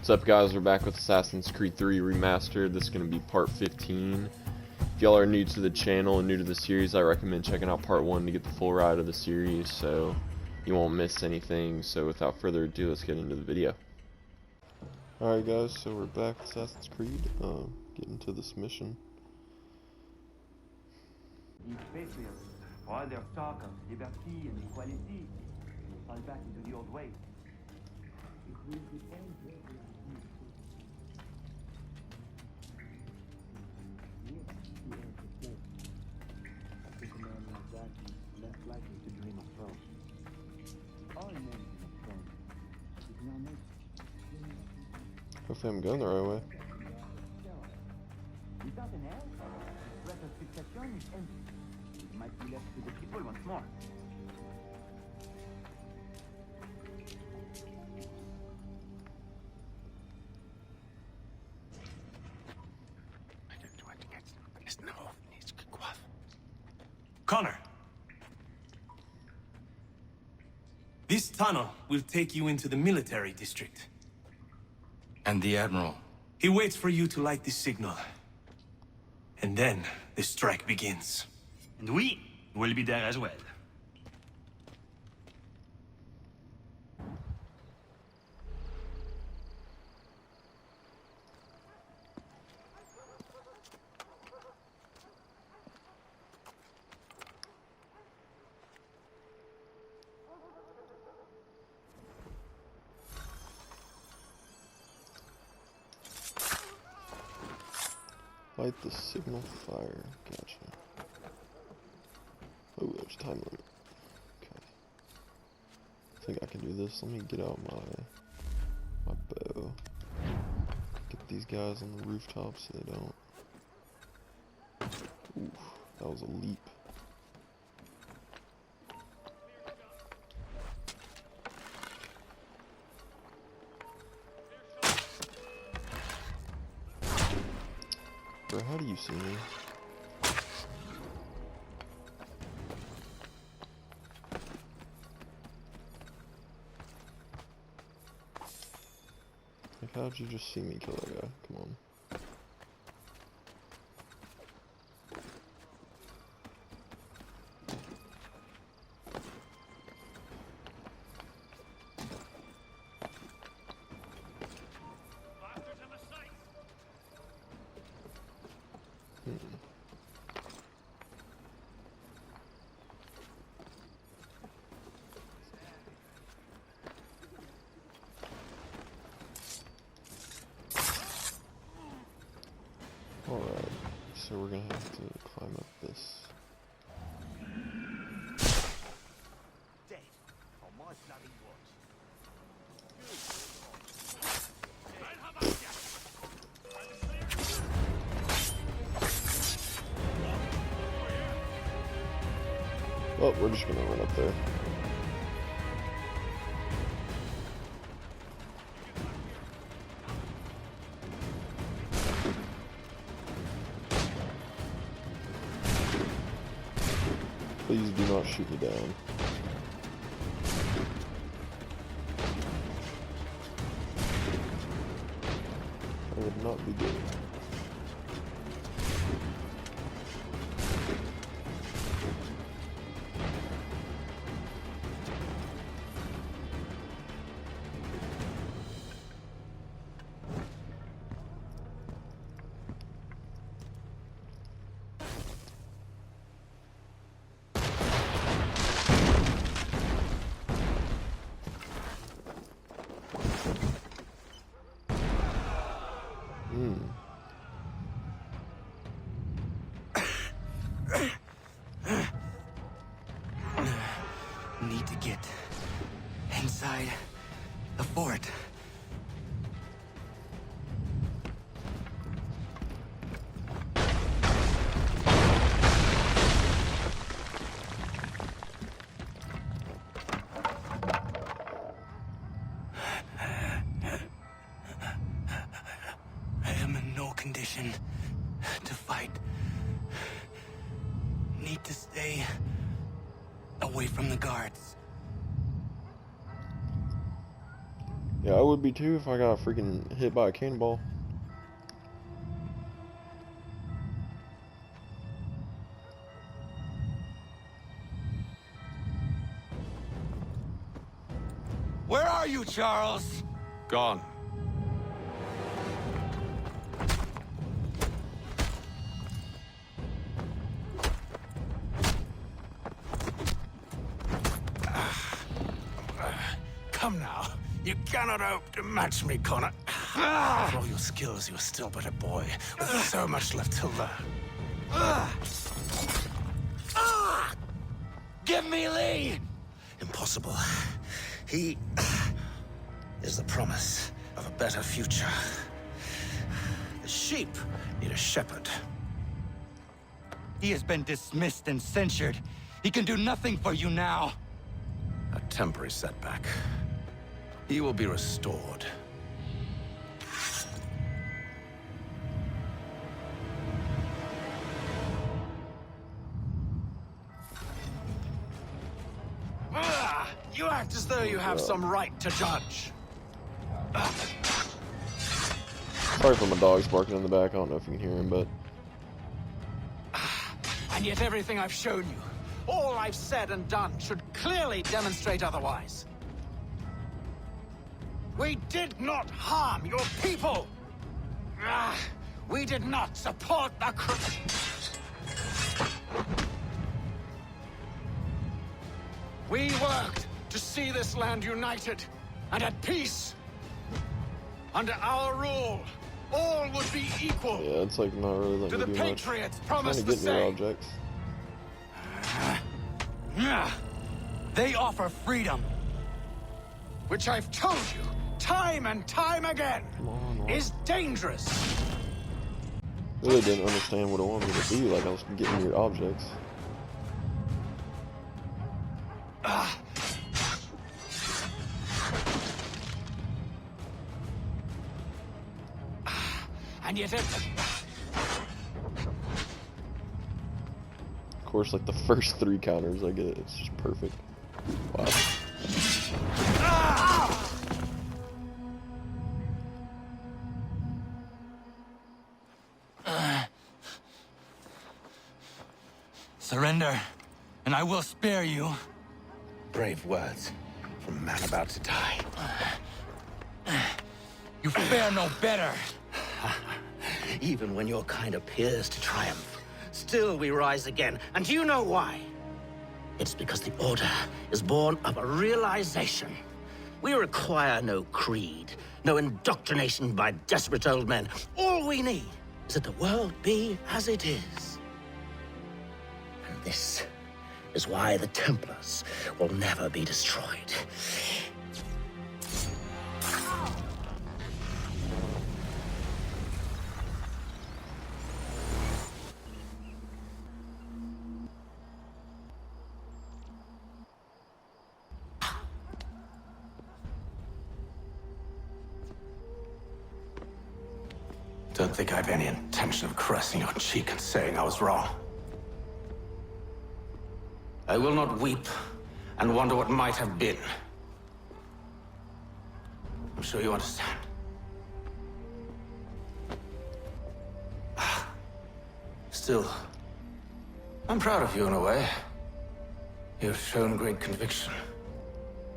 What's up, guys? We're back with Assassin's Creed 3 Remastered. This is going to be part 15. If y'all are new to the channel and new to the series, I recommend checking out part 1 to get the full ride of the series so you won't miss anything. So without further ado, let's get into the video. Alright guys, so we're back with Assassin's Creed, getting to this mission. These patriots, for all their talk of liberty and equality, will fall back into the old ways. It will depend where they are used. Yes, he has the place. I think a man like that is less likely to dream of throne. All men dream of throne. It now makes Hopefully I'm going the right way. without an heir, the threat of succession is empty. It might be left to the people once more. Connor, this tunnel will take you into the military district. And the Admiral? He waits for you to light this signal. And then the strike begins. And we will be there as well. Light the signal fire. Gotcha. Oh, there's a time limit. Okay. I think I can do this. Let me get out my bow. Get these guys on the rooftop so they don't. Ooh, that was a leap. Bro, how do you see me? Like, how'd you just see me kill that guy? Come on. Alright, so we're gonna have to climb up this. Well, we're just gonna run up there. Please do not shoot me down. I would not be good. Need to get inside the fort. I am in no condition to fight. Need to stay away from the guards. Yeah, I would be too if I got freaking hit by a cannonball. Where are you, Charles? Gone. Come now. You cannot hope to match me, Connor. For all your skills, you're still but a boy, with so much left to learn. Give me Lee! Impossible. He is the promise of a better future. The sheep need a shepherd. He has been dismissed and censured. He can do nothing for you now. A temporary setback. He will be restored. You act as though you have some right to judge. Sorry for my dogs barking in the back. I don't know if you can hear him, but And yet everything I've shown you, all I've said and done, should clearly demonstrate otherwise. We did not harm your people! We did not support the We worked to see this land united and at peace. Under our rule, all would be equal. yeah, it's like not really letting To me the do much. Patriots Trying to promised the get near same. objects. They offer freedom. Which I've told you, time and time again, Come on, is dangerous. really didn't understand what it wanted me to do. Like I was getting near objects. And yet Of course, like the first 3 counters I get, it's just perfect. Wow. Surrender, and I will spare you. Brave words from a man about to die. You fare no better. Even when your kind appears to triumph, still we rise again. And do you know why? It's because the Order is born of a realization. We require no creed, no indoctrination by desperate old men. All we need is that the world be as it is. And this is why the Templars will never be destroyed. Don't think I've any intention of caressing your cheek and saying I was wrong. I will not weep and wonder what might have been. I'm sure you understand. Still, I'm proud of you in a way. You have shown great conviction,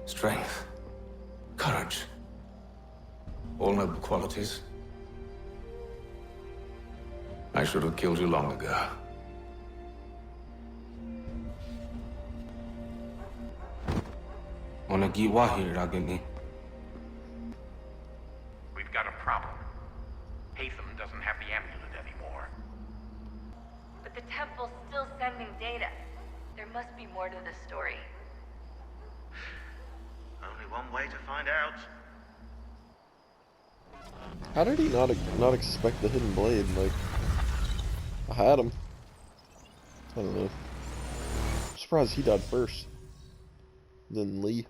strength, courage. All noble qualities. I should have killed you long ago. We've got a problem. Hatham doesn't have the amulet anymore. But the temple's still sending data. There must be more to this story. Only one way to find out. How did he not expect the hidden blade? Like, I had him. I don't know. I'm surprised he died first. Then Lee.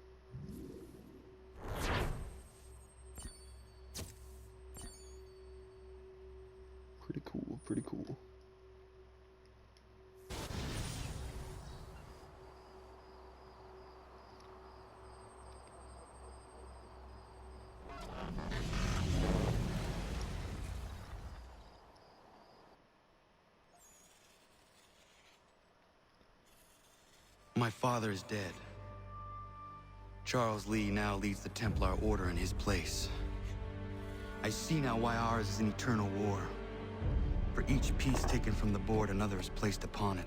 Pretty cool, pretty cool. My father is dead. Charles Lee now leads the Templar Order in his place. I see now why ours is an eternal war. For each piece taken from the board, another is placed upon it.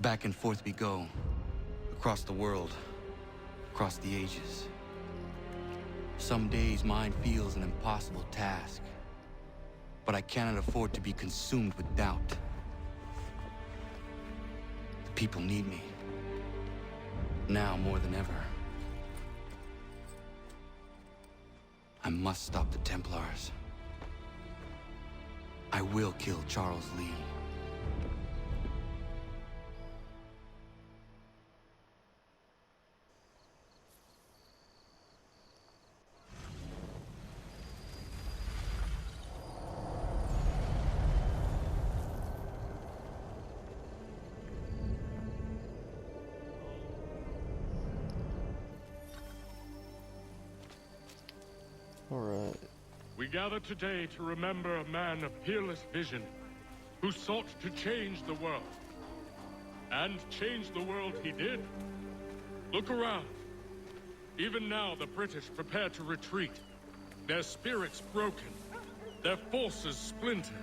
Back and forth we go. Across the world. Across the ages. Some days mine feels an impossible task. But I cannot afford to be consumed with doubt. The people need me. Now more than ever. I must stop the Templars. I will kill Charles Lee. Alright. We gather today to remember a man of peerless vision who sought to change the world. And change the world he did. Look around. Even now the British prepare to retreat. Their spirits broken. Their forces splintered.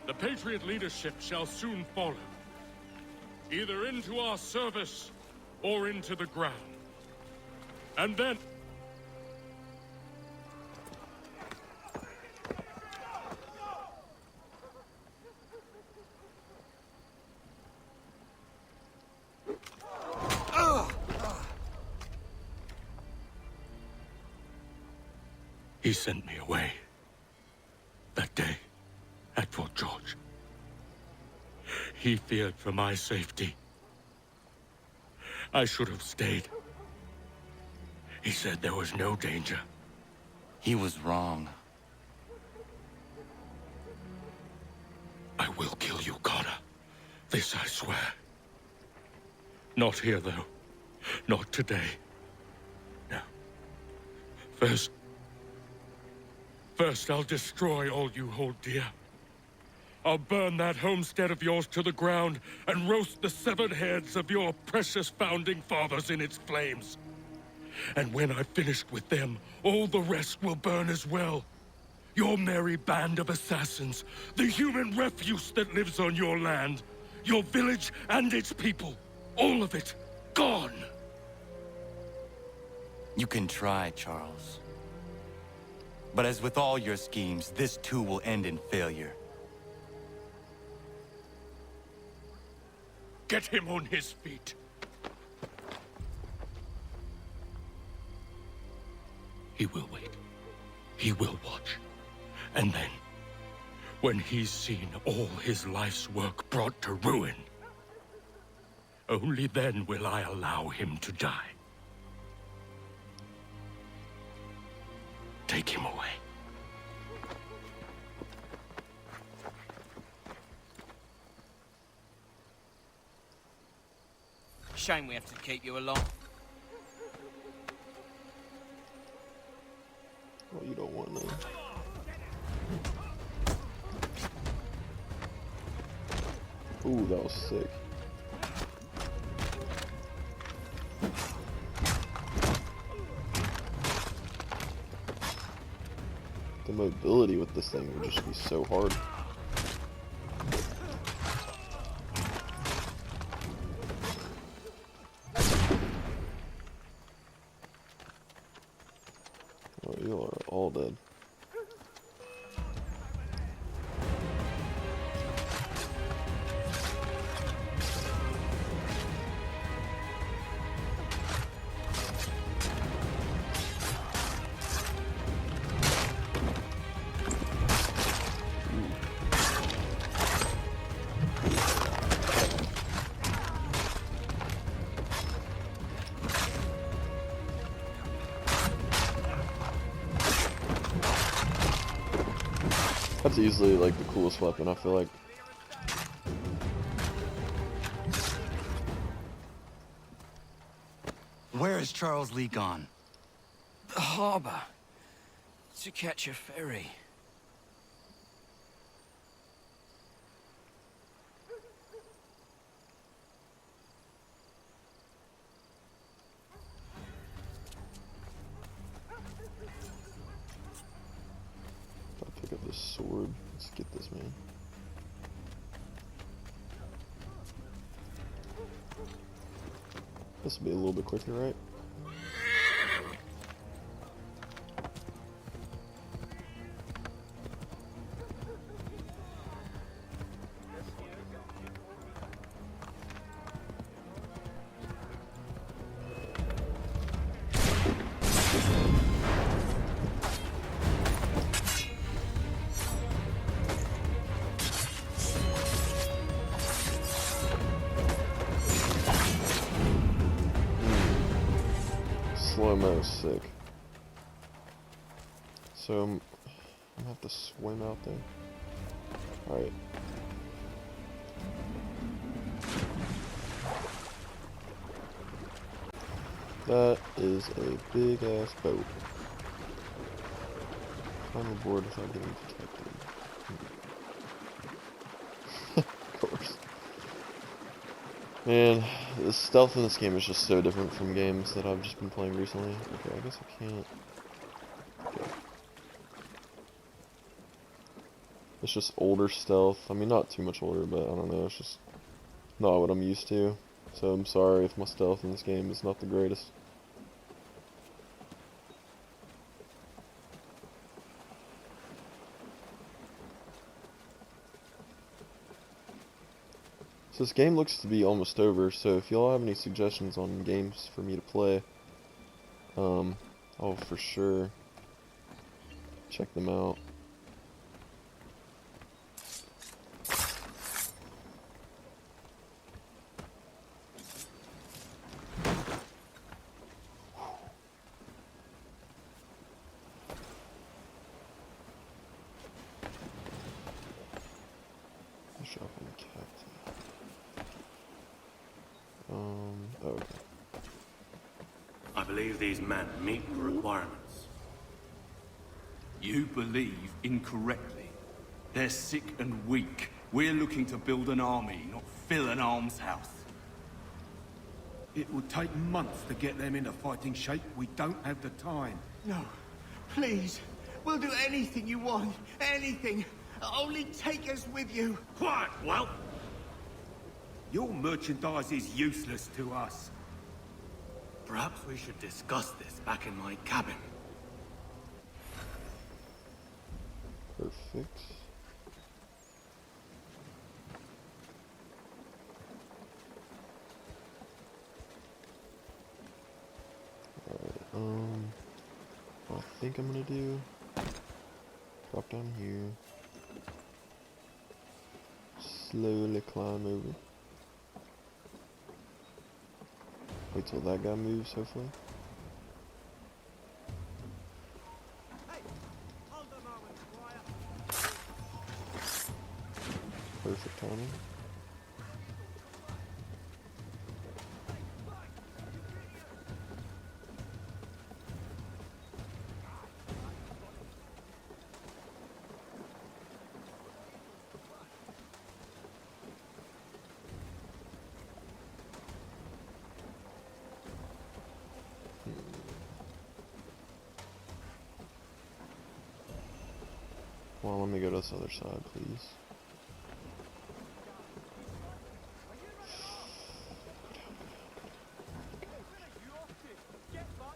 The Patriot leadership shall soon follow. Either into our service or into the ground. And then... He sent me away. That day, at Fort George. He feared for my safety. I should have stayed. He said there was no danger. He was wrong. I will kill you, Connor. This I swear. Not here, though. Not today. No. First, I'll destroy all you hold dear. I'll burn that homestead of yours to the ground and roast the severed heads of your precious founding fathers in its flames. And when I've finished with them, all the rest will burn as well. Your merry band of assassins, the human refuse that lives on your land, your village and its people, all of it, gone. You can try, Charles. But as with all your schemes, this too will end in failure. Get him on his feet. He will wait. He will watch. And then, when he's seen all his life's work brought to ruin, only then will I allow him to die. Take him away. Shame we have to keep you along. Oh, you don't want to. Ooh, that was sick. The mobility with this thing would just be so hard. Oh, you are all dead. That's easily like the coolest weapon, I feel like. Where is Charles Lee gone? The harbor. To catch a ferry. this sword. Let's get this, man. This will be a little bit quicker, right? Slow-mo sick. So I'm gonna have to swim out there. Alright. That is a big ass boat. Climb aboard without getting detected. Of course. Man, the stealth in this game is just so different from games that I've just been playing recently. Okay, I guess I can't. Okay. It's just older stealth. I mean, not too much older, but I don't know. It's just not what I'm used to. So I'm sorry if my stealth in this game is not the greatest. So this game looks to be almost over, so if y'all have any suggestions on games for me to play, I'll for sure check them out. Shop on the captain. Okay. I believe these men meet the requirements. You believe incorrectly. They're sick and weak. We're looking to build an army, not fill an almshouse. It would take months to get them into fighting shape. We don't have the time. No, please. We'll do anything you want. Anything. Only take us with you. Quiet, well. Your merchandise is useless to us. Perhaps we should discuss this back in my cabin. Perfect. Alright, what I think I'm gonna do, drop down here, slowly climb over. Wait till that guy moves, hopefully. Perfect timing. Well, let me go to this other side, please.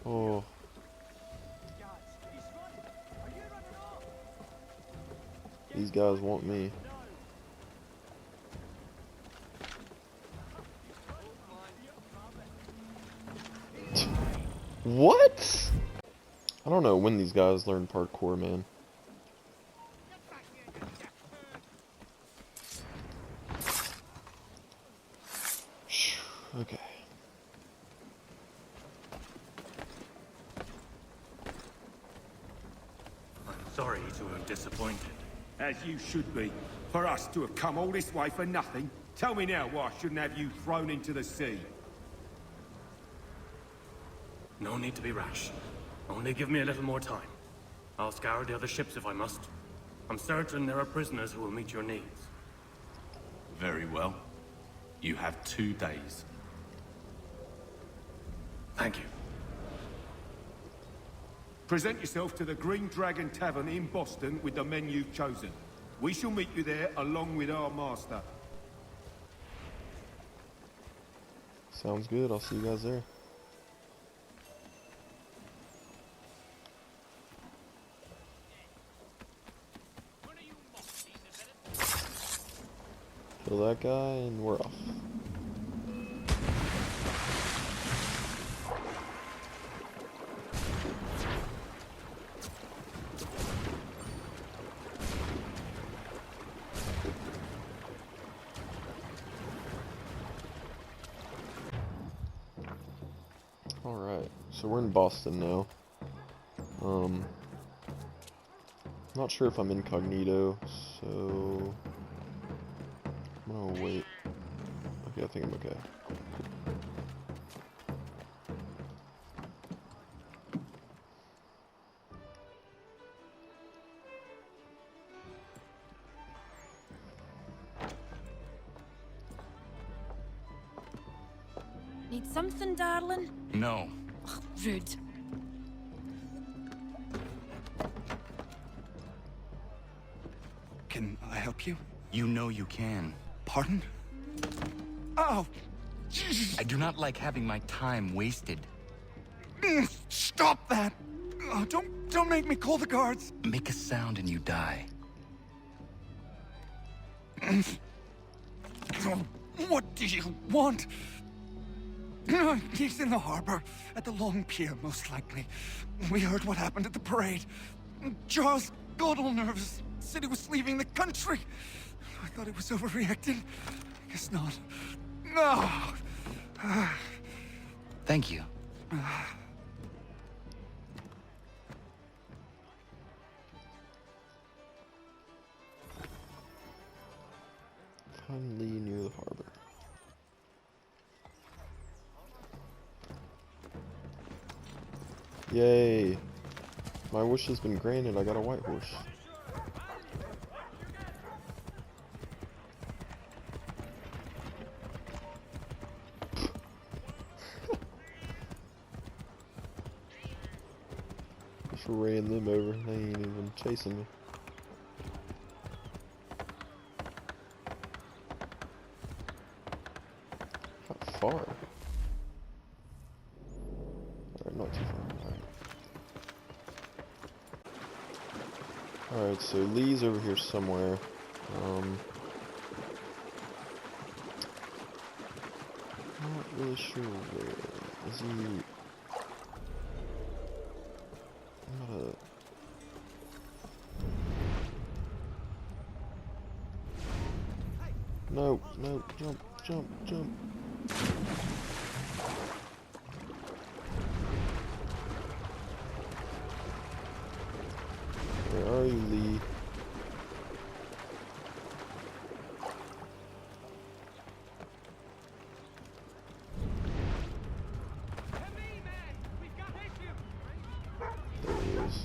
Oh. These guys want me. What? I don't know when these guys learn parkour, man. Okay. I'm sorry to have disappointed. As you should be. For us to have come all this way for nothing. Tell me now why I shouldn't have you thrown into the sea. No need to be rash. Only give me a little more time. I'll scour the other ships if I must. I'm certain there are prisoners who will meet your needs. Very well. You have 2 days. Thank you. Present yourself to the Green Dragon Tavern in Boston with the men you've chosen. We shall meet you there along with our master. Sounds good. I'll see you guys there. Kill that guy and we're off. Alright, so we're in Boston now. Not sure if I'm incognito, so I'm gonna wait. Okay, I think I'm okay. Need something, darling? No. Ugh, rude. Can I help you? You know you can. Pardon? Oh! Jesus. I do not like having my time wasted. Stop that! Oh, don't make me call the guards! Make a sound and you die. What do you want? He's in the harbor, at the Long Pier, most likely. We heard what happened at the parade. Charles got all nervous. Said he was leaving the country. I thought he was overreacting. Guess not. No. Thank you. Finally near the harbor. Yay! My wish has been granted. I got a white horse. Just ran them over. They ain't even chasing me. How far? Alright, not too far. Alright, so Lee's over here somewhere. Not really sure where. Is he? I'm not a... No, no, jump, jump, jump. Where are you, Lee? There he is.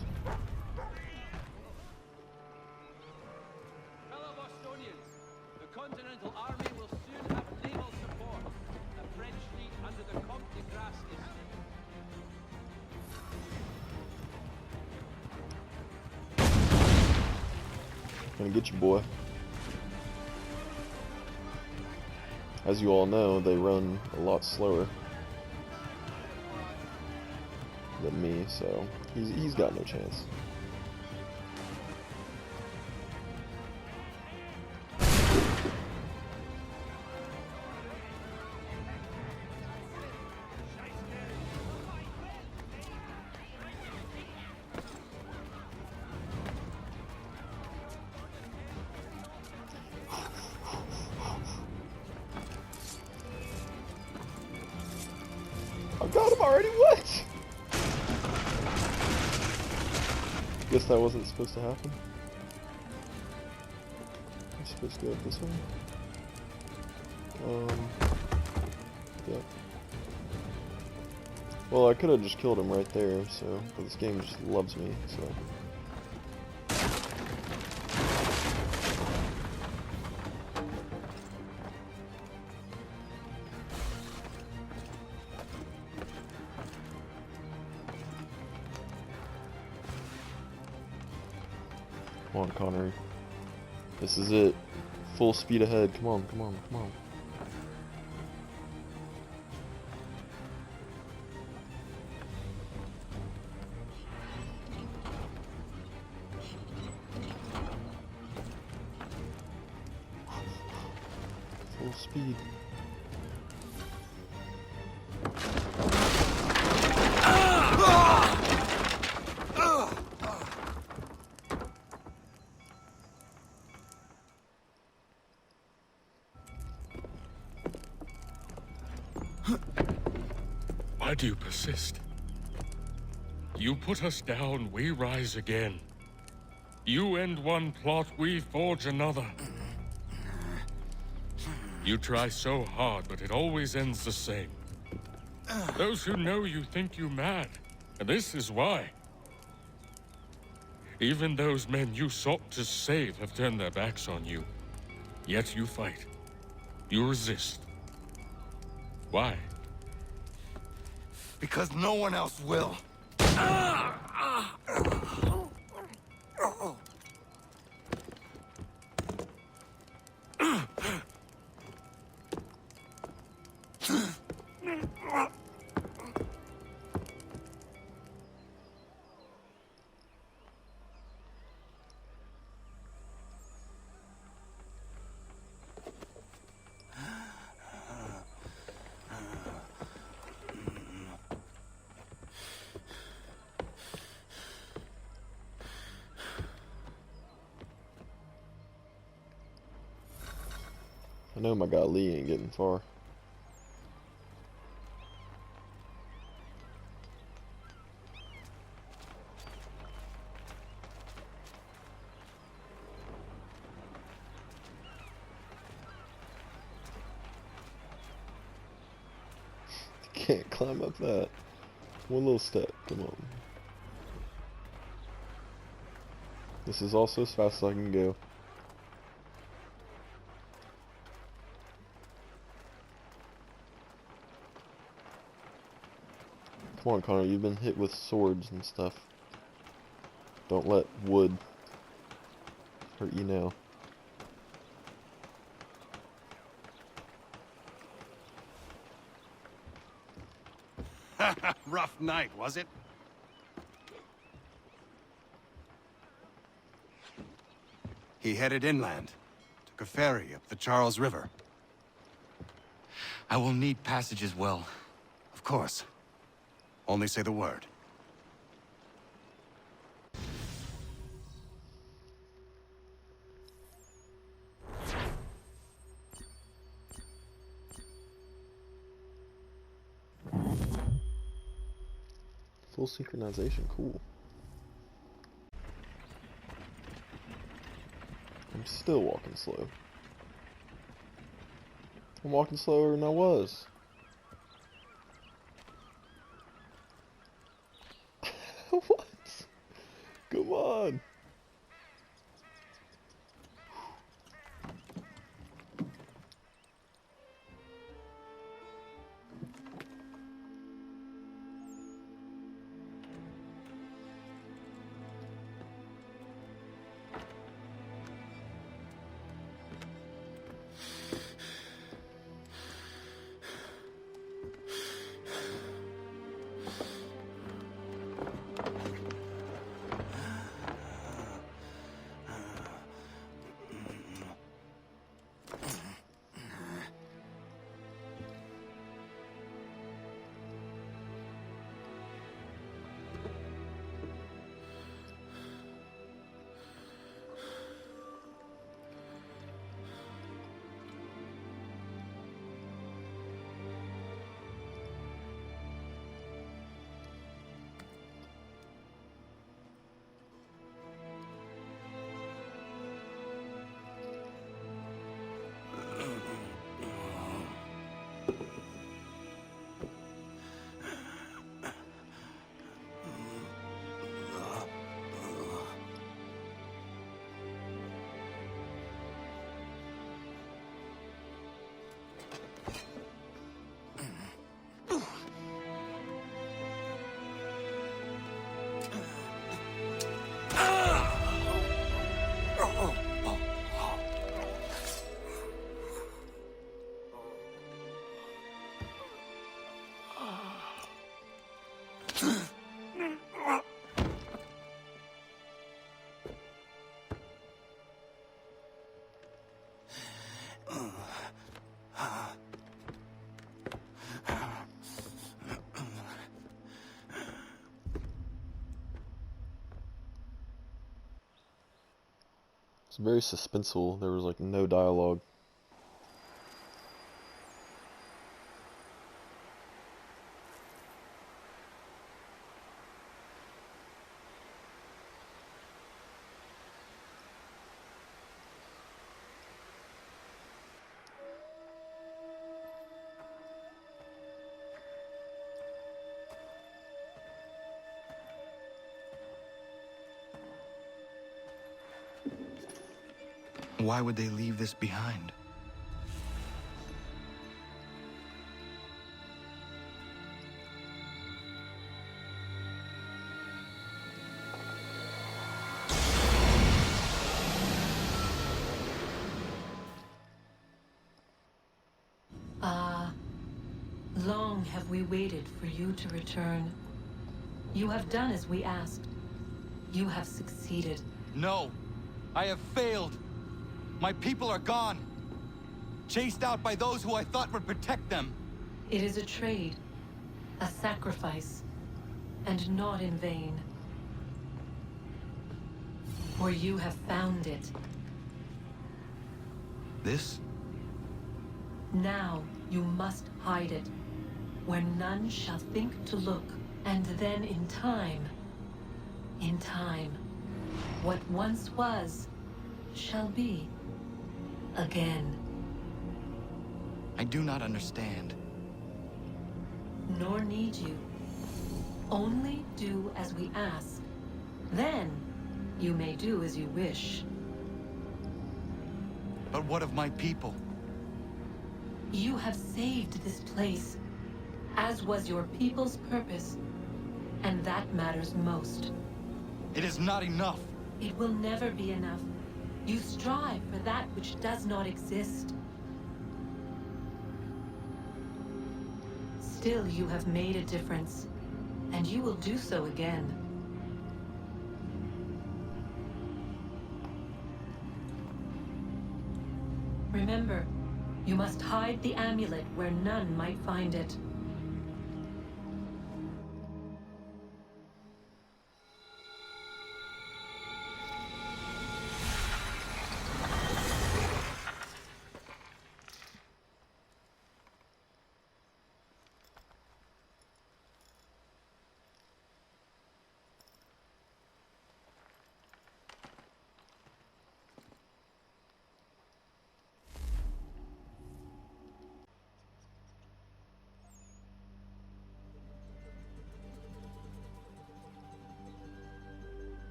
Fellow Bostonians, the Continental Army will soon have naval support. The French fleet under the Comte de Grasse is... Gonna get you, boy. As you all know, they run a lot slower than me, so he's got no chance. I got him already, what? Guess that wasn't supposed to happen. I'm supposed to go up this way. Yeah. Well, I could have just killed him right there, so, but this game just loves me, so. Come on, Connery. This is it. Full speed ahead. Come on, come on, come on. Full speed. Why do you persist? You put us down, we rise again. You end one plot, we forge another. You try so hard, but it always ends the same. Those who know you think you mad, and this is why. Even those men you sought to save have turned their backs on you. Yet you fight. You resist. Why? Because no one else will. I know my guy Lee ain't getting far. Can't climb up that. One little step, come on. This is also as fast as I can go. Come on, Connor, you've been hit with swords and stuff. Don't let wood hurt you now. Rough night, was it? He headed inland. Took a ferry up the Charles River. I will need passage as well. Of course. Only say the word. Full synchronization, cool. I'm still walking slow. I'm walking slower than I was. What? Come on. very suspenseful. There was like no dialogue. Why would they leave this behind? Long have we waited for you to return. You have done as we asked. You have succeeded. No! I have failed! My people are gone! Chased out by those who I thought would protect them! It is a trade, a sacrifice, and not in vain. For you have found it. This? Now you must hide it, where none shall think to look, and then in time, what once was, shall be again. I do not understand. Nor need you. Only do as we ask. Then, you may do as you wish. But what of my people? You have saved this place, as was your people's purpose, and that matters most. It is not enough. It will never be enough. You strive for that which does not exist. Still, you have made a difference, and you will do so again. Remember, you must hide the amulet where none might find it.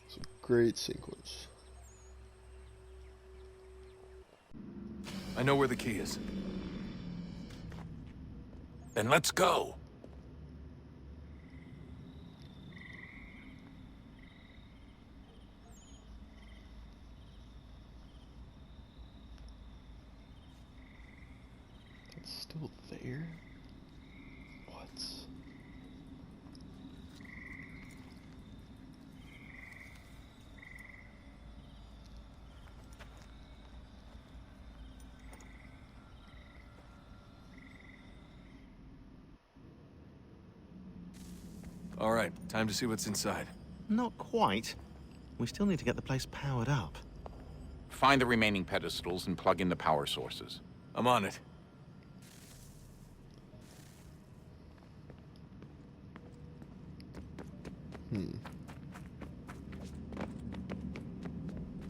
It's a great sequence. I know where the key is. Then let's go. It's still there? What? All right, time to see what's inside. Not quite. We still need to get the place powered up. Find the remaining pedestals and plug in the power sources. I'm on it.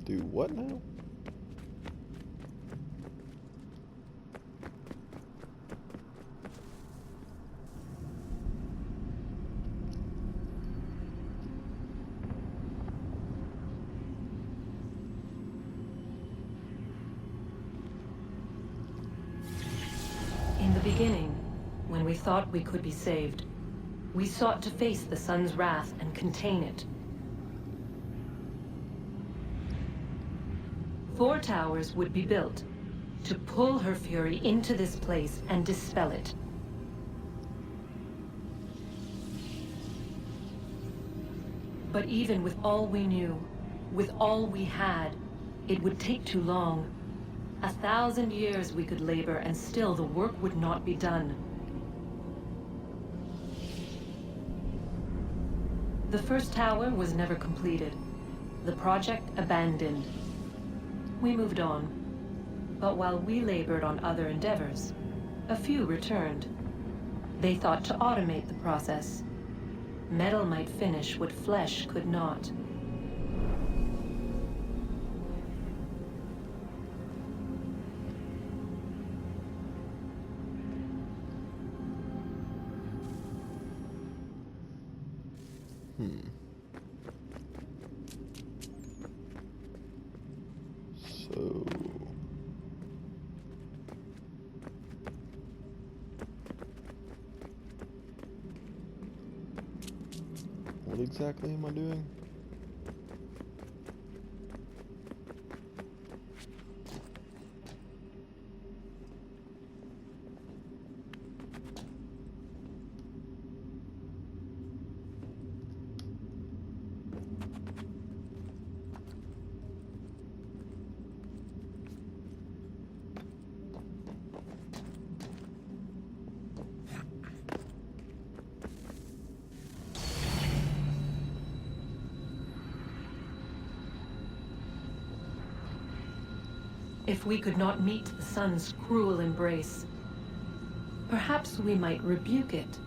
Do what now? In the beginning, when we thought we could be saved, we sought to face the sun's wrath and contain it. 4 towers would be built to pull her fury into this place and dispel it. But even with all we knew, with all we had, it would take too long. 1,000 years we could labor, and still the work would not be done. The first tower was never completed. The project abandoned. We moved on. But while we labored on other endeavors, a few returned. They thought to automate the process. Metal might finish what flesh could not. So... what exactly am I doing? If we could not meet the sun's cruel embrace, perhaps we might rebuke it.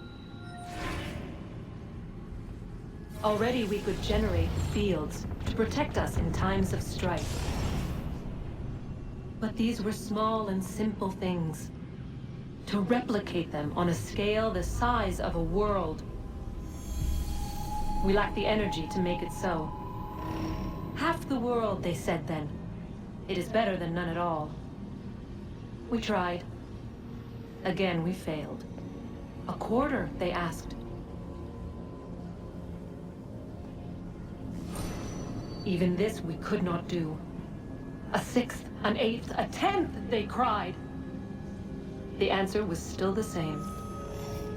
Already we could generate fields to protect us in times of strife. But these were small and simple things. To replicate them on a scale the size of a world, we lack the energy to make it so. Half the world, they said then. It is better than none at all. We tried. Again, we failed. A quarter, they asked. Even this we could not do. A 6th, an 8th, a 10th, they cried. The answer was still the same.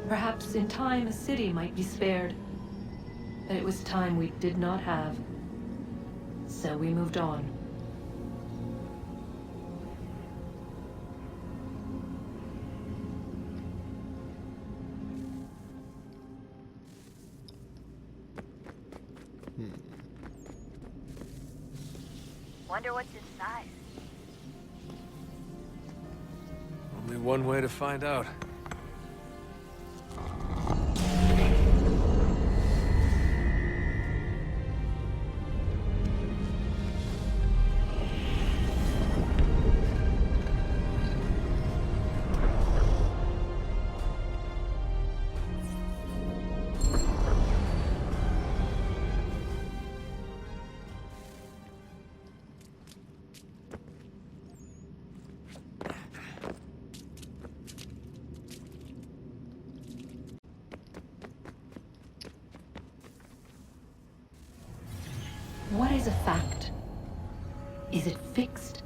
Perhaps in time a city might be spared. But it was time we did not have. So we moved on. Wonder what's inside. Only one way to find out. What is a fact? Is it fixed?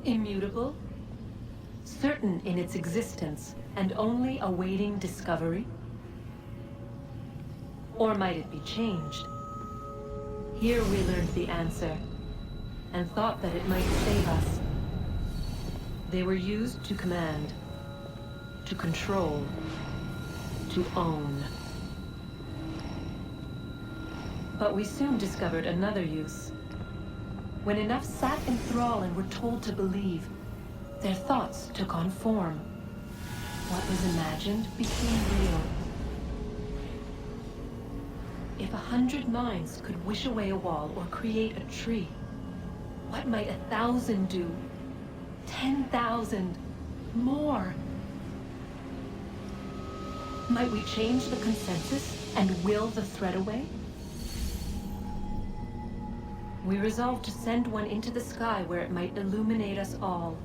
Immutable? Certain in its existence and only awaiting discovery? Or might it be changed? Here we learned the answer, and thought that it might save us. They were used to command, to control, to own. But we soon discovered another use. When enough sat in thrall and were told to believe, their thoughts took on form. What was imagined became real. If 100 minds could wish away a wall or create a tree, what might 1,000 do? 10,000? More? Might we change the consensus and will the thread away? We resolved to send one into the sky where it might illuminate us all.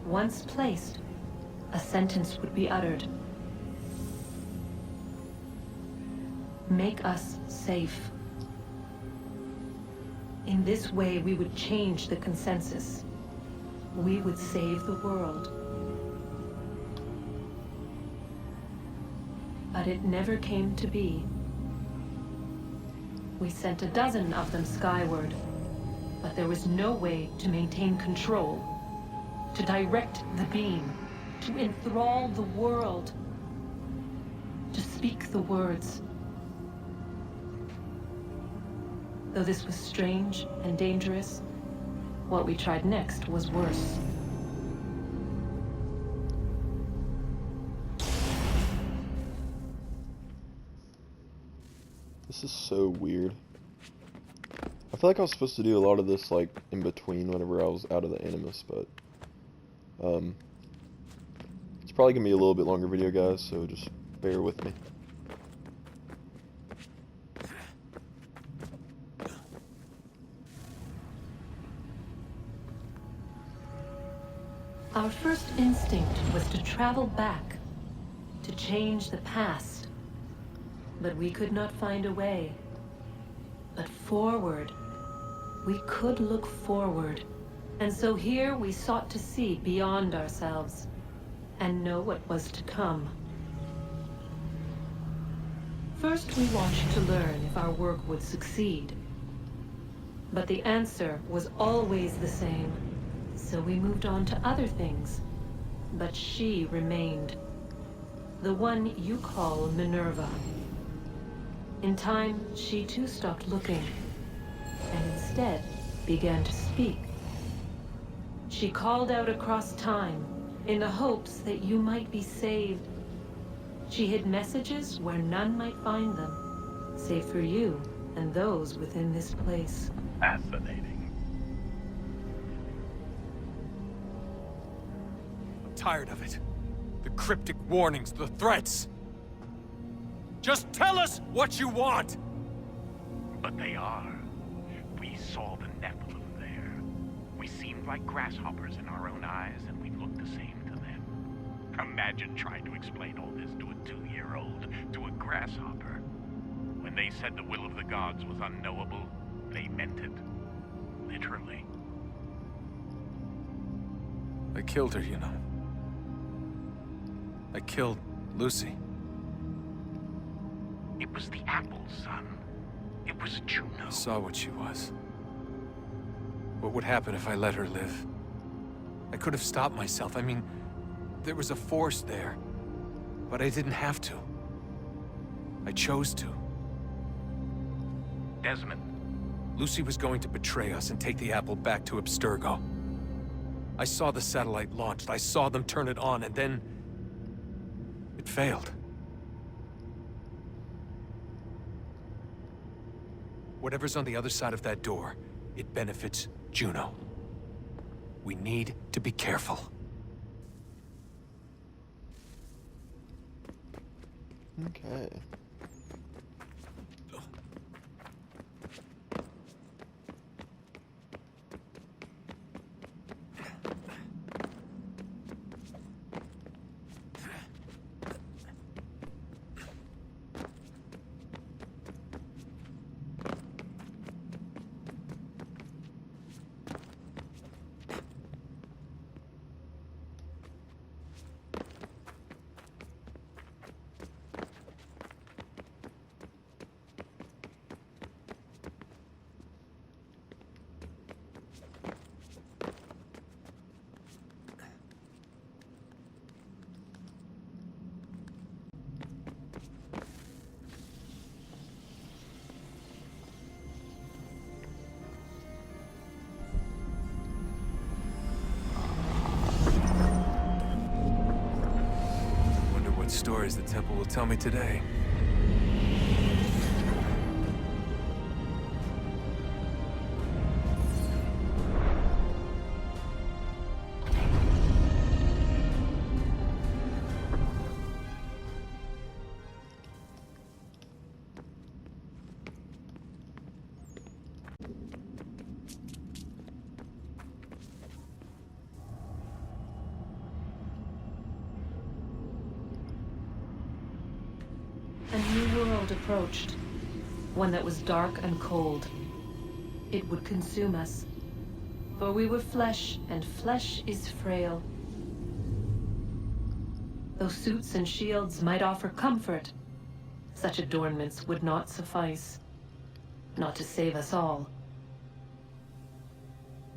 Once placed, a sentence would be uttered. Make us safe. In this way, we would change the consensus. We would save the world. But it never came to be. We sent a dozen of them skyward, but there was no way to maintain control, to direct the beam, to enthrall the world, to speak the words. Though this was strange and dangerous, what we tried next was worse. This is so weird. I feel like I was supposed to do a lot of this like in between whenever I was out of the Animus, but it's probably gonna be a little bit longer video, guys, so just bear with me. Our first instinct was to travel back, to change the past. But we could not find a way. But forward, we could look forward. And so here we sought to see beyond ourselves and know what was to come. First, we watched to learn if our work would succeed. But the answer was always the same. So we moved on to other things. But she remained. The one you call Minerva. In time, she too stopped looking, and instead began to speak. She called out across time, in the hopes that you might be saved. She hid messages where none might find them, save for you and those within this place. Fascinating. I'm tired of it. The cryptic warnings, the threats. Just tell us what you want! But they are. We saw the Nephilim there. We seemed like grasshoppers in our own eyes, and we looked the same to them. Imagine trying to explain all this to a 2-year-old, to a grasshopper. When they said the will of the gods was unknowable, they meant it. Literally. I killed her, you know. I killed Lucy. It was the apple, son. It was Juno. I saw what she was. What would happen if I let her live? I could have stopped myself. I mean, there was a force there. But I didn't have to. I chose to. Desmond. Lucy was going to betray us and take the apple back to Abstergo. I saw the satellite launched. I saw them turn it on, and then... it failed. Whatever's on the other side of that door, it benefits Juno. We need to be careful. Okay. stories the temple will tell me today. A new world approached, one that was dark and cold. It would consume us, for we were flesh, and flesh is frail. Though suits and shields might offer comfort, such adornments would not suffice, not to save us all.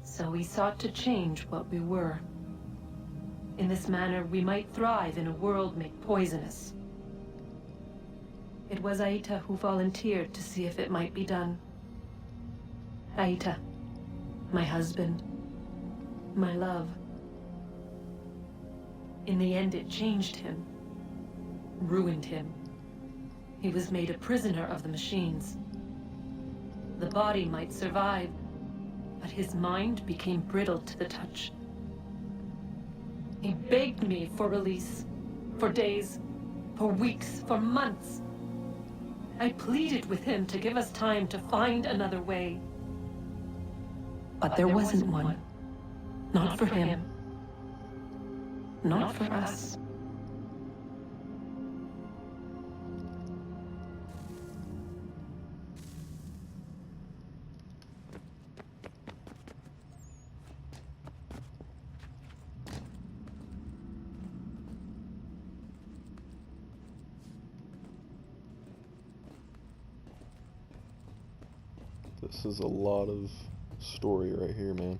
So we sought to change what we were. In this manner, we might thrive in a world made poisonous. It was Aita who volunteered to see if it might be done. Aita, my husband, my love. In the end, it changed him, ruined him. He was made a prisoner of the machines. The body might survive, but his mind became brittle to the touch. He begged me for release, for days, for weeks, for months. I pleaded with him to give us time to find another way. But there wasn't one. Not for him. Not for us. This is a lot of story right here, man.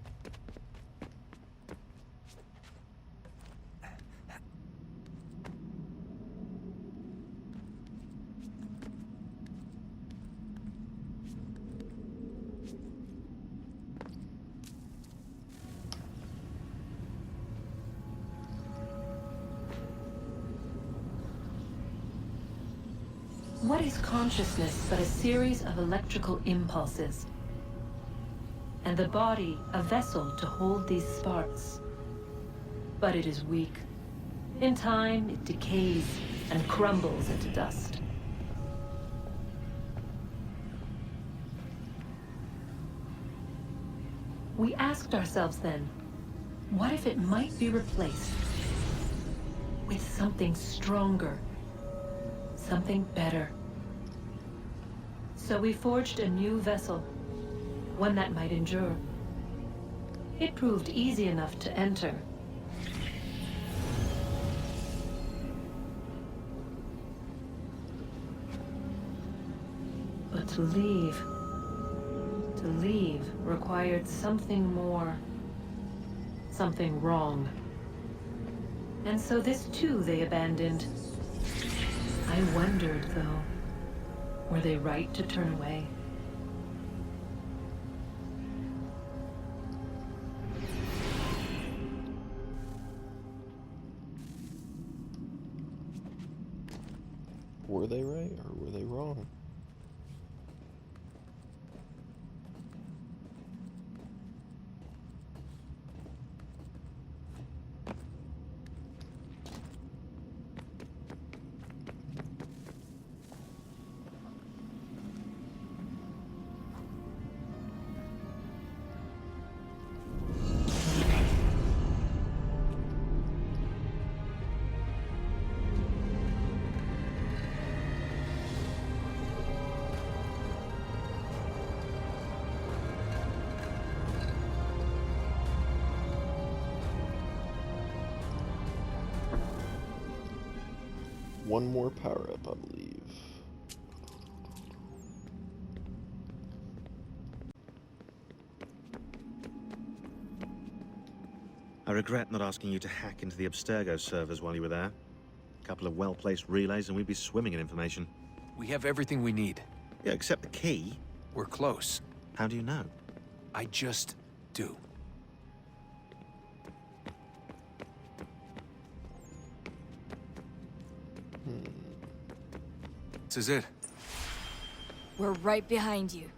What is consciousness but a series of electrical impulses? And the body a vessel to hold these sparks. But it is weak. In time, it decays and crumbles into dust. We asked ourselves then, what if it might be replaced with something stronger? Something better. So we forged a new vessel, one that might endure. It proved easy enough to enter. But to leave required something more, something wrong. And so this too they abandoned. I wondered, though, were they right to turn away? Were they right or were they wrong? One more power up, I believe. I regret not asking you to hack into the Abstergo servers while you were there. A couple of well-placed relays and we'd be swimming in information. We have everything we need. Yeah, except the key. We're close. How do you know? I just do. This is it. We're right behind you.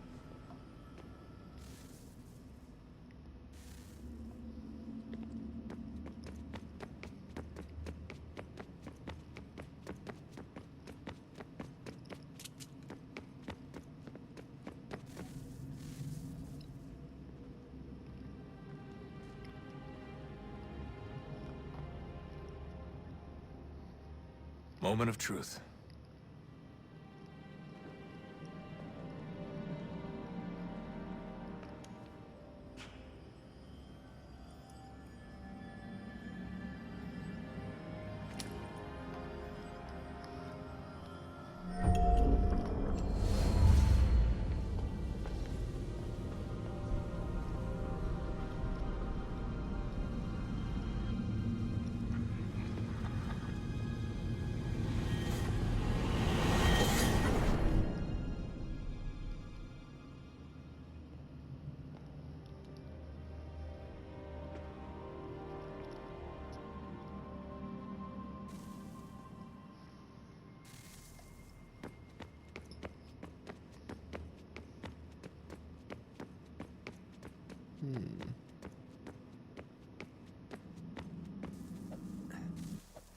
Moment of truth.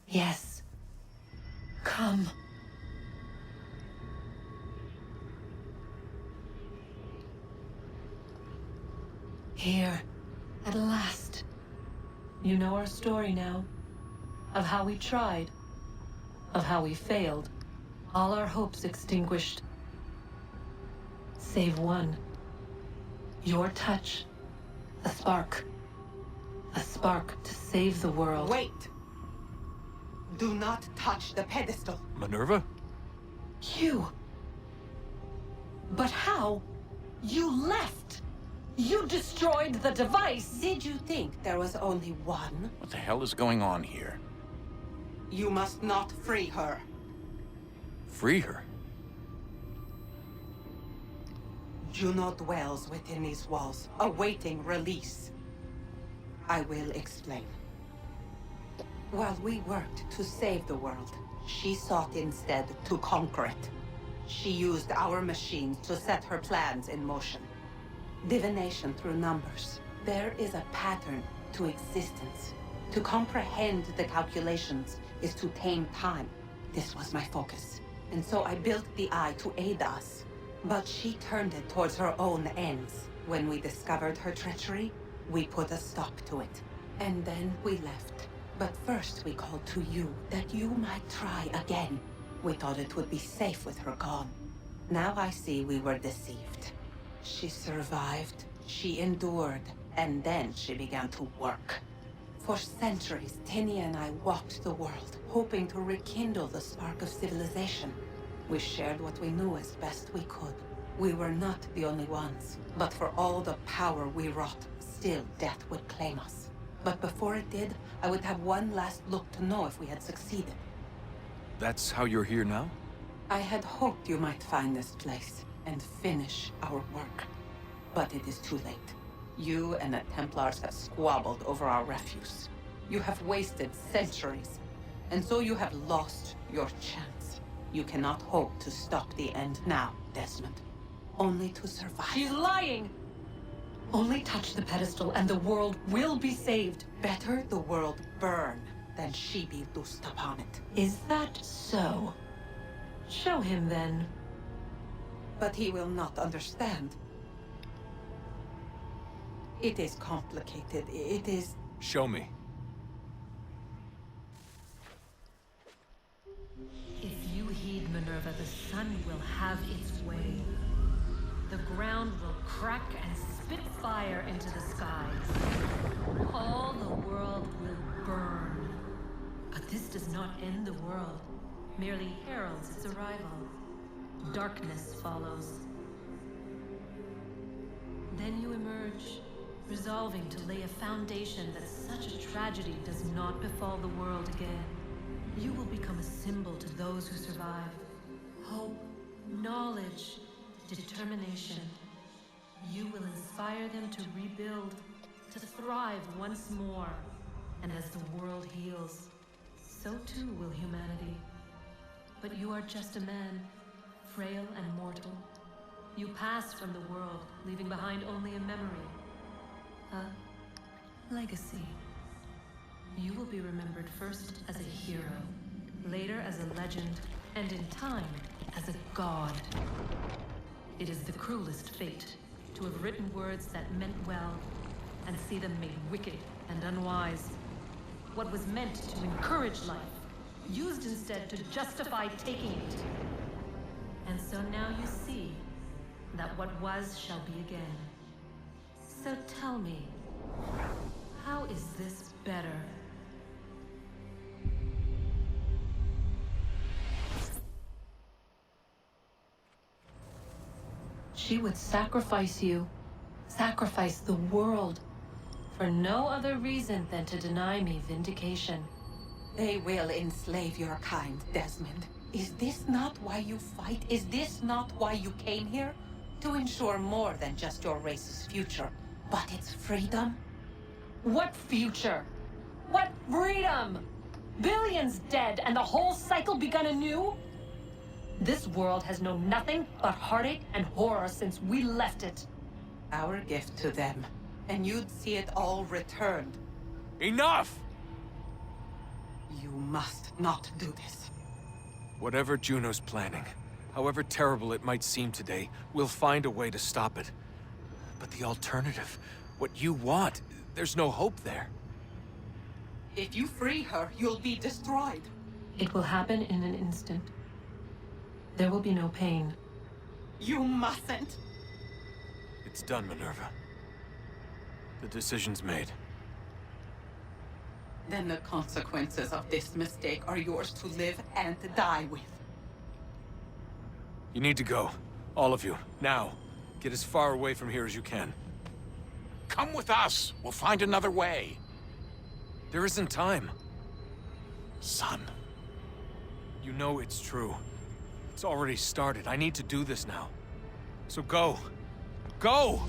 Yes. Come. Here, at last. You know our story now. Of how we tried. Of how we failed. All our hopes extinguished. Save one. Your touch. A spark. A spark to save the world. Wait! Do not touch the pedestal. Minerva? You. But how? You left. You destroyed the device. Did you think there was only one? What the hell is going on here? You must not free her. Free her? Juno dwells within these walls, awaiting release. I will explain. While we worked to save the world, she sought instead to conquer it. She used our machines to set her plans in motion. Divination through numbers. There is a pattern to existence. To comprehend the calculations is to tame time. This was my focus. And so I built the eye to aid us. But she turned it towards her own ends. When we discovered her treachery, we put a stop to it. And then we left. But first we called to you, that you might try again. We thought it would be safe with her gone. Now I see we were deceived. She survived, she endured, and then she began to work. For centuries, Tinia and I walked the world, hoping to rekindle the spark of civilization. We shared what we knew as best we could. We were not the only ones, but for all the power we wrought, still death would claim us. But before it did, I would have one last look to know if we had succeeded. That's how you're here now? I had hoped you might find this place and finish our work. But it is too late. You and the Templars have squabbled over our refuse. You have wasted centuries, and so you have lost your chance. You cannot hope to stop the end now, Desmond. Only to survive. She's lying! Only touch the pedestal and the world will be saved. Better the world burn than she be loosed upon it. Is that so? Show him then. But he will not understand. It is complicated. It is... Show me. If you heed Minerva, the sun will have its way. The ground will crack and spit fire into the skies. All the world will burn. But this does not end the world, merely heralds its arrival. Darkness follows. Then you emerge, resolving to lay a foundation that such a tragedy does not befall the world again. You will become a symbol to those who survive. Hope, knowledge, determination. You will inspire them to rebuild, to thrive once more. And as the world heals, so too will humanity. But you are just a man, frail and mortal. You pass from the world, leaving behind only a memory. A legacy. You will be remembered first as a hero, later as a legend, and in time, as a god. It is the cruelest fate to have written words that meant well, and see them made wicked and unwise. What was meant to encourage life, used instead to justify taking it. And so now you see that what was shall be again. So tell me, how is this better? She would sacrifice you, sacrifice the world, for no other reason than to deny me vindication. They will enslave your kind, Desmond. Is this not why you fight? Is this not why you came here? To ensure more than just your race's future, but its freedom? What future? What freedom? Billions dead and the whole cycle begun anew? This world has known nothing but heartache and horror since we left it. Our gift to them, and you'd see it all returned. Enough! You must not do this. Whatever Juno's planning, however terrible it might seem today, we'll find a way to stop it. But the alternative, what you want, there's no hope there. If you free her, you'll be destroyed. It will happen in an instant. There will be no pain. You mustn't. It's done, Minerva. The decision's made. Then the consequences of this mistake are yours to live and die with. You need to go. All of you. Now. Get as far away from here as you can. Come with us. We'll find another way. There isn't time. Son. You know it's true. It's already started. I need to do this now. So go. Go!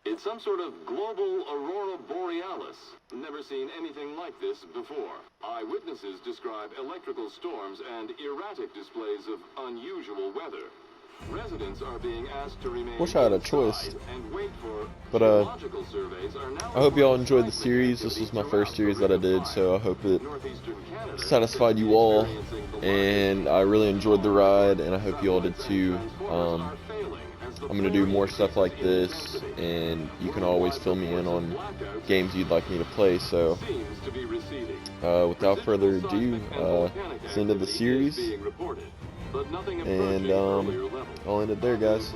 It's some sort of global aurora borealis. Never seen anything like this before. Eyewitnesses describe electrical storms and erratic displays of unusual weather. Residents are being asked to remain Wish I had a choice. inside and wait for But geological surveys are now I hope y'all enjoyed the series. This was my first series that I did, so I hope it satisfied you all. And I really enjoyed the ride, and I hope you all did too. I'm going to do more stuff like this, and you can always fill me in on games you'd like me to play. So, without further ado, it's the end of the series, and I'll end it there, guys.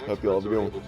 Hope you all have a good one.